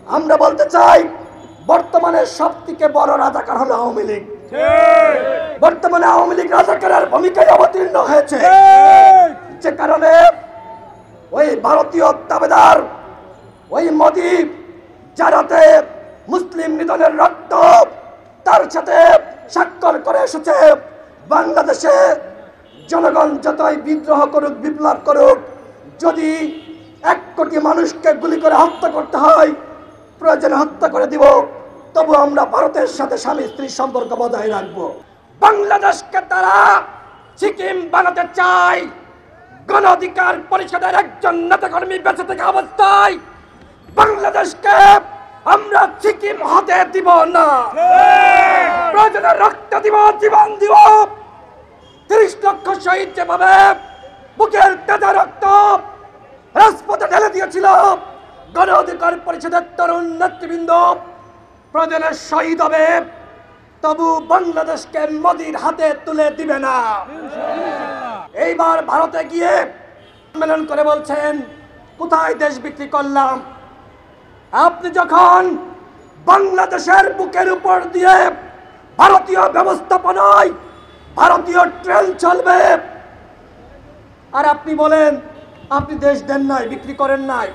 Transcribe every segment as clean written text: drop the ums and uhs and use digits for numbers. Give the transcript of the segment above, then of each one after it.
আমরা বলতে চাই বর্তমানে সবথেকে বড় রাজাকার হলো আওয়ামী লীগ। বর্তমানে আওয়ামী লীগ রাজাকারের ভূমিকায় অবতীর্ণ হয়েছে, যে কারণে ওই ভারতীয় দাবেদার ওই মোদি যারাতে মুসলিম নিধনের রক্ত তার সাথে স্বাক্ষর করে এসেছে, বাংলাদেশে জনগণ যতই বিদ্রোহ করুক, বিপ্লব করুক, যদি 1 কোটি মানুষকে গুলি করে হত্যা করতে হয়, প্রয়োজনে হত্যা করে দিব, তবু আমরা ভারতের সাথে স্বামী স্ত্রীর সম্পর্ক বজায় রাখবো। বাংলাদেশকে তারা সিকিম বানাতে চায়, গণ অধিকার পরিষদের একজন নেতাকর্মী বেঁচে থাকা অবস্থায় বাংলাদেশকে আমরা সিকিম হতে দিব না। প্রয়োজনে রক্ত দিব, জীবন দিব। 30 লক্ষ শহীদ যেভাবে বুকের তাজা রক্ত রাজপথে ঢেলে দিয়েছিল, গণ অধিকার পরিষদের তরুণ নেতৃবৃন্দ প্রয়োজনে শহীদ হবে, তবু বাংলাদেশকে মোদির হাতে তুলে দিবে না। এইবার ভারতে গিয়ে সম্মেলন করে বলছেন কোথায় দেশ বিক্রি করলাম। আপনি যখন বাংলাদেশের বুকের উপর দিয়ে ভারতীয় ব্যবস্থাপনায় ভারতীয় ট্রেন চলবে, আর আপনি বলেন আপনি দেশ দেন নাই, বিক্রি করেন নাই।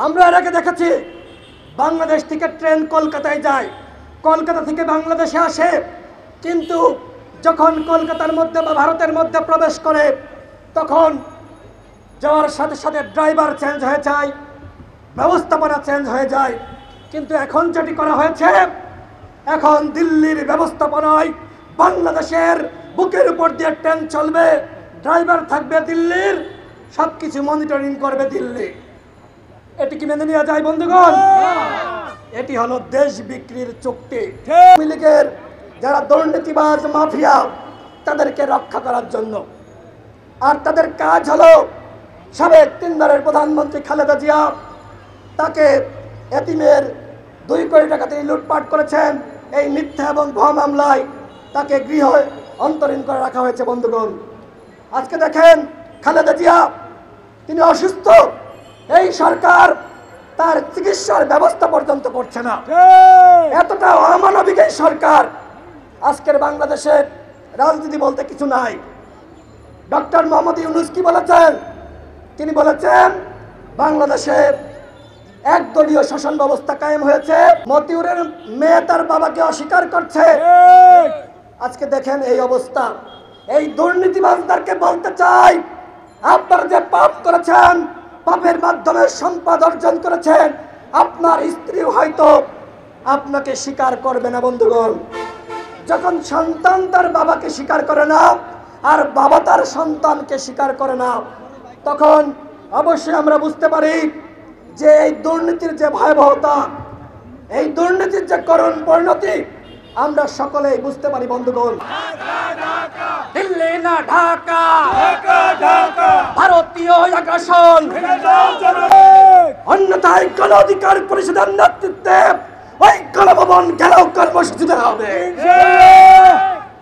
আমরা এর আগে দেখেছি বাংলাদেশ থেকে ট্রেন কলকাতায় যায়, কলকাতা থেকে বাংলাদেশে আসে, কিন্তু যখন কলকাতার মধ্যে বা ভারতের মধ্যে প্রবেশ করে তখন যাওয়ার সাথে সাথে ড্রাইভার চেঞ্জ হয়ে যায়, ব্যবস্থাপনা চেঞ্জ হয়ে যায়। কিন্তু এখন যেটি করা হয়েছে, এখন দিল্লির ব্যবস্থাপনায় বাংলাদেশের বুকের উপর দিয়ে ট্রেন চলবে, ড্রাইভার থাকবে দিল্লির, সবকিছু মনিটরিং করবে দিল্লি। এটি কি মেনে নেওয়া যায় বন্ধুগণ? এটি হলো দেশ বিক্রির চুক্তি। আওয়ামী লীগের যারা দুর্নীতিবাজ মাফিয়া তাদেরকে রক্ষা করার জন্য, আর তাদের কাজ হলো সাবেক 3 বারের প্রধানমন্ত্রী খালেদা জিয়া, তাকে এতিমের 2 কোটি টাকা তিনি লুটপাট করেছেন, এই মিথ্যা এবং ভুয়া মামলায় তাকে গৃহ অন্তরীণ করে রাখা হয়েছে। বন্ধুগণ, আজকে দেখেন খালেদা জিয়া তিনি অসুস্থ, এই সরকার তার চিকিৎসার ব্যবস্থা পর্যন্ত করছে না। এতটা অমানবিক এই সরকার। আজকের বাংলাদেশে রাজনীতি বলতে কিছু নাই। ডক্টর মোহাম্মদ ইউনূস কি বলেছেন? তিনি বলেছেন বাংলাদেশে একদলীয় শাসন ব্যবস্থা কায়েম হয়েছে, মতিউরের মেয়ে তার বাবাকে অস্বীকার করছে। আজকে দেখেন এই অবস্থা। এই দুর্নীতিবাজদেরকে বলতে চাই, আপনারা যে পাপ করেছেন, পাপের মাধ্যমে সম্পদ অর্জন করেছেন, আপনার স্ত্রী হয়তো আপনাকে স্বীকার করবে না। বন্ধুগণ, যখন সন্তান তার বাবাকে স্বীকার করে না আর বাবা তার সন্তানকে স্বীকার করে না, তখন অবশ্যই আমরা বুঝতে পারি যে এই দুর্নীতির যে ভয়াবহতা, এই দুর্নীতির যে করুণ পরিণতি আমরা সকলেই বুঝতে পারি। বন্ধুগণ, দিল্লি না ঢাকা, ভারতীয় আগ্রাসন, অন্যথায় গণ অধিকার পরিষদের নেতৃত্বে ওই গণভবন ঘেরাও কর্মসূচি দেওয়া হবে।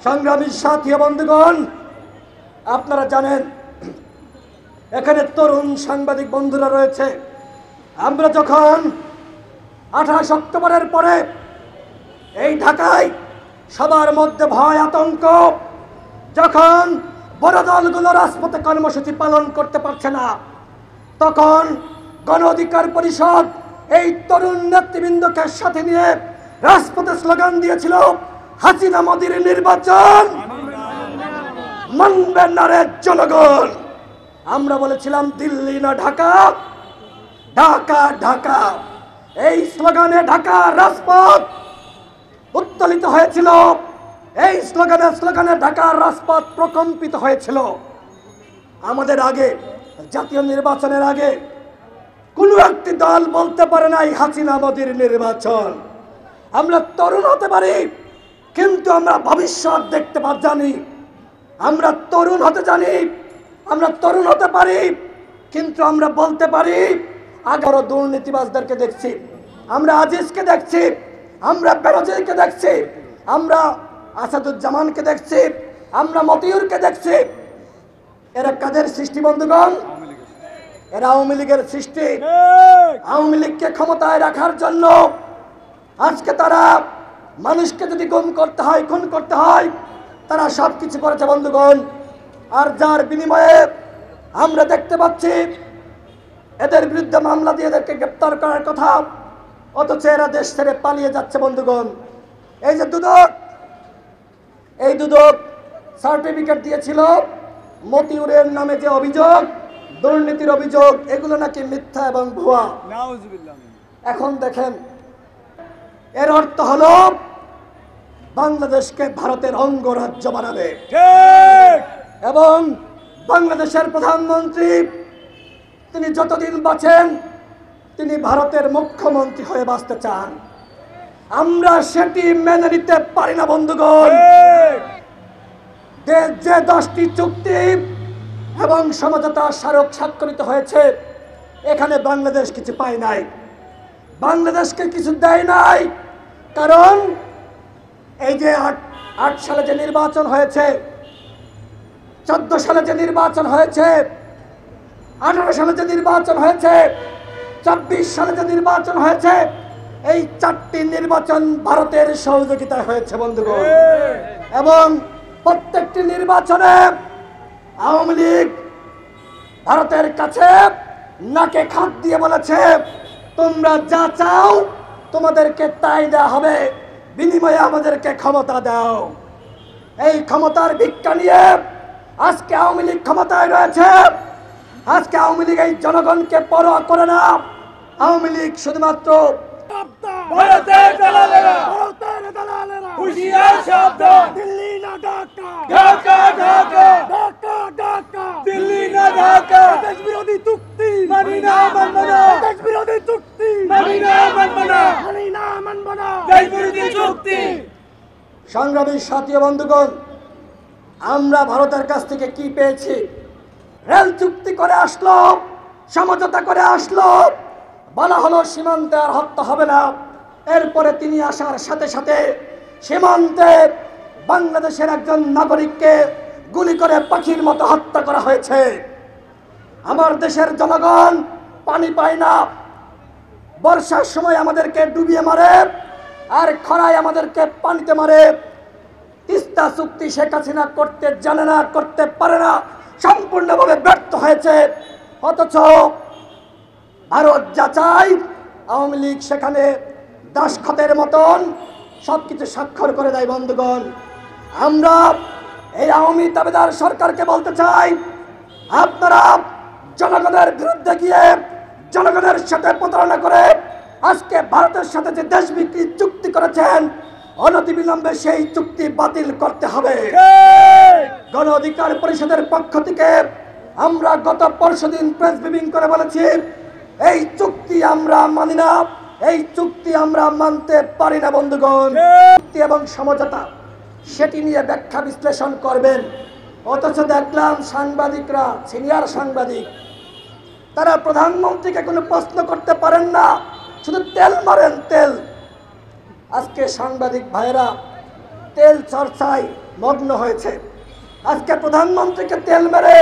সংগ্রামী সাথী বন্ধুগণ, আপনারা জানেন এখানে তরুণ সাংবাদিক বন্ধুরা রয়েছে। আমরা যখন 28 অক্টোবরের পরে এই ঢাকায় সবার মধ্যে ভয় আতঙ্ক, যখন বড় দলগুলো রাজপথে কর্মসূচি পালন করতে পারছে না, তখন গণ অধিকার পরিষদ এই তরুণ নেতৃবৃন্দকে সাথে নিয়ে রাজপথে স্লোগান দিয়েছিল, হাসিনা মোদির নির্বাচন মানবে না রে জনগণ। আমরা বলেছিলাম দিল্লি না ঢাকা, ঢাকা ঢাকা। এই স্লোগানে ঢাকা রাজপথ উত্তোলিত হয়েছিল, এই স্লোগানে ঢাকার রাজপথ প্রকম্পিত হয়েছিল। আমাদের আগে, জাতীয় নির্বাচনের আগে কোন একটি দল বলতে পারে নাই হাসিনা মোদির নির্বাচন। আমরা তরুণ হতে পারি, কিন্তু আমরা ভবিষ্যৎ দেখতে জানি। আমরা তরুণ হতে জানি, আমরা তরুণ হতে পারি, কিন্তু আমরা বলতে পারি আগের দুর্নীতিবাজদেরকে দেখছি, আমরা আজিজকে দেখছি, আমরা বেনজিরকে দেখছি, আমরা আসাদুজ্জামানকে দেখছি, আমরা মতিউরকে দেখছি। এরা কাদের সৃষ্টি বন্ধুগণ? এরা আওয়ামী লীগের সৃষ্টি। আওয়ামী লীগকে ক্ষমতায় রাখার জন্য আজকে তারা মানুষকে যদি গুম করতে হয়, খুন করতে হয়, তারা সব কিছু করেছে বন্ধুগণ। আর যার বিনিময়ে আমরা দেখতে পাচ্ছি এদের বিরুদ্ধে মামলা দিয়ে এদেরকে গ্রেপ্তার করার কথা, অথচ এরা দেশ ছেড়ে পালিয়ে যাচ্ছে বন্ধুগণ। এই যে দুদক, এই দুদক সার্টিফিকেট দিয়েছিল মতিউরের নামে যে অভিযোগ, দুর্নীতির অভিযোগ, এগুলো নাকি মিথ্যা এবং ভুয়া। এখন দেখেন, এর অর্থ হলো বাংলাদেশকে ভারতের অঙ্গরাজ্য বানাবে এবং বাংলাদেশের প্রধানমন্ত্রী তিনি যতদিন বাঁচেন তিনি ভারতের মুখ্যমন্ত্রী হয়ে বাঁচতে চান। আমরা সেটি মেনে নিতে পারি না বন্ধুগণ। যে 10টি চুক্তি এবং সমঝোতা স্মারক স্বাক্ষরিত হয়েছে, এখানে বাংলাদেশ কিছু পায় নাই, বাংলাদেশকে কিছু দেয় নাই। কারণ এই যে 8 সালে যে নির্বাচন হয়েছে, 14 সালে যে নির্বাচন হয়েছে, 18 সালে যে নির্বাচন হয়েছে, 24 সালে যে নির্বাচন হয়েছে, এই 4টি নির্বাচন ভারতের সহযোগিতায় হয়েছে বন্ধুগণ। এবং প্রত্যেকটি নির্বাচনে আওয়ামী লীগ ভারতের কাছে নাকে খাত দিয়ে বলেছে, তোমরা যা চাও তোমাদেরকে তাই দেওয়া হবে, বিনিময়ে আমাদেরকে ক্ষমতা দাও। এই ক্ষমতার ভিক্ষা নিয়ে আজকে আওয়ামী লীগ ক্ষমতায় রয়েছে। আজকে আওয়ামী লীগ এই জনগণকে পরোয়া করে না। আওয়ামী লীগ শুধুমাত্র সংগ্রামী সাথী বন্ধুগণ, আমরা ভারতের কাছ থেকে কি পেয়েছি? রেল চুক্তি করে আসলো, সমঝোতা করে আসলো, বলা হলো সীমান্তে আর হত্যা হবে না। এরপরে তিনি আসার সাথে সাথে সীমান্তে বাংলাদেশের একজন নাগরিককে গুলি করে পাখির মতো হত্যা করা হয়েছে। আমার দেশের জনগণ পানি পায় না, বর্ষার সময় আমাদেরকে ডুবিয়ে মারে, আর খরায় আমাদেরকে পানিতে মারে। তিস্তা চুক্তি শেখ হাসিনা করতে জানে না, করতে পারে না, সম্পূর্ণভাবে ব্যর্থ হয়েছে। অথচ ভারত যা চায়, আওয়ামী লীগ সেখানে দাসখতের মতন সবকিছু স্বাক্ষর করে দেয় বন্ধুগণ। আমরা এই আওয়ামী দাবেদার সরকারকে বলতে চাই, আপনারা জনগণের বিরুদ্ধে গিয়ে জনগণের সাথে প্রতারণা করে আজকে ভারতের সাথে যে দেশ বিক্রি চুক্তি করেছেন, অনতিবিলম্বে সেই চুক্তি বাতিল করতে হবে। গণ অধিকার পরিষদের পক্ষ থেকে আমরা গত পরশুদিন প্রেস ব্রিফিং করে বলেছি, এই চুক্তি আমরা মানি না, এই চুক্তি আমরা মানতে পারি না বন্ধুগণ। চুক্তি এবং সমঝোতা সেটি নিয়ে ব্যাখ্যা বিশ্লেষণ করবেন, অথচ দেখলাম সাংবাদিকরা, সিনিয়র সাংবাদিক, তারা প্রধানমন্ত্রীকে কোনো প্রশ্ন করতে পারেন না, শুধু তেল মারেন, তেল। আজকে সাংবাদিক ভাইয়েরা তেল চর্চায় মগ্ন হয়েছে। আজকে প্রধানমন্ত্রীকে তেল মেরে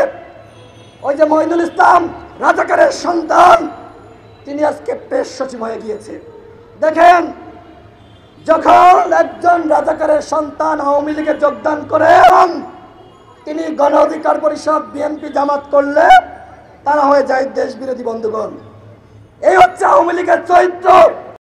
ওই যে মঈনুল ইসলাম রাজাকারের সন্তান, তিনি আজকে প্রেস সচিব হয়ে গিয়েছে। দেখেন, যখন একজন রাজাকারের সন্তান আওয়ামী লীগে যোগদান করে তিনি গণ অধিকার পরিষদ, বিএনপি, জামাত করলে তারা হয়ে যায় দেশ বিরোধী বন্ধুগণ। এই হচ্ছে আওয়ামী লীগের চরিত্র।